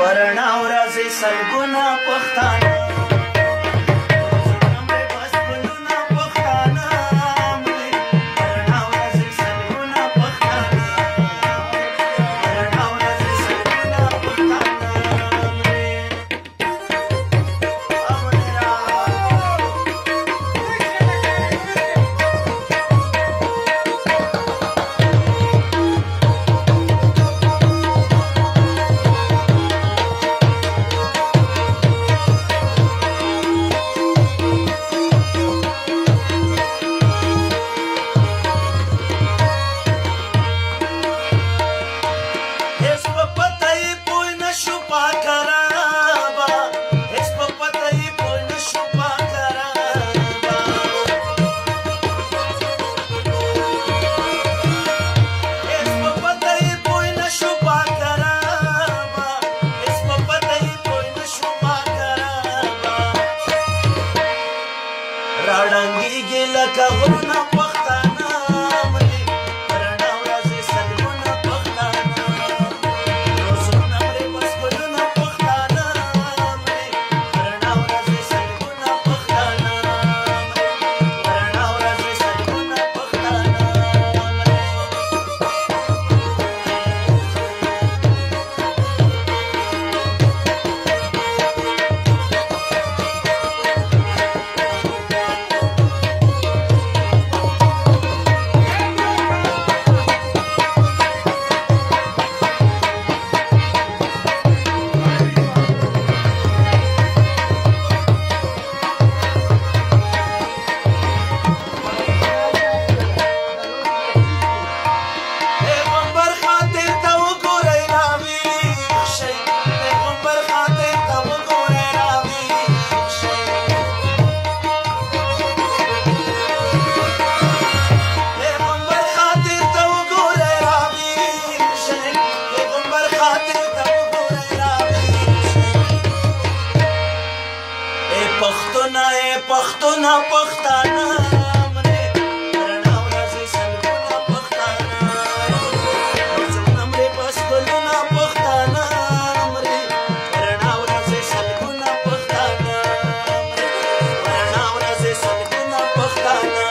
پرنا ورځې سلګونه پښتانه راړنګېږي لکه غرونه پښتانه مري پرنا ورځې سلګونه پښتانه روزونه مري بس ګلونه پښتانه مري پرنا ورځې سلګونه پښتانه مري پرنا ورځې سلګونه پښتانه پښتونه پښتانه مري پرنا ورځې سلګونه پښتانه روزونه مري بس ګلونه پښتانه مري پرنا ورځې سلګونه پښتانه مري پرنا ورځې سلګونه پښتانه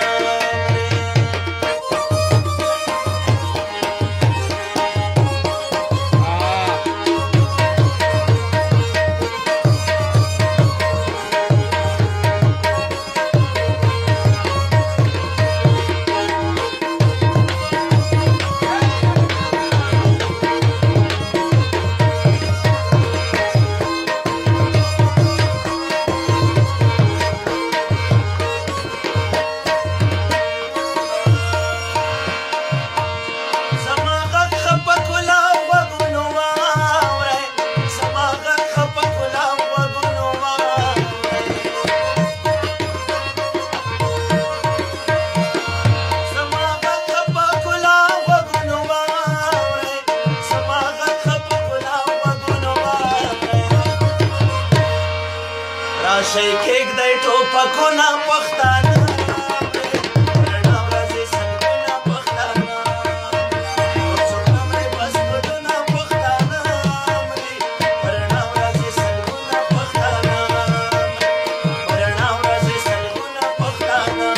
راشئ کېږدئ ټوپکونه پښتانه پرنا ورځې سلګونه پښتانه روزونه مري بس ګلونه پښتانه مري پرنا ورځې سلګونه پښتانه پرنا ورځې سلګونه پښتانه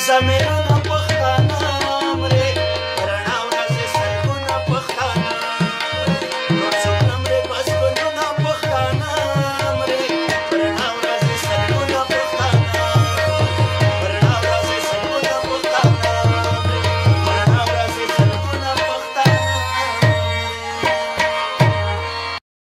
زميرونه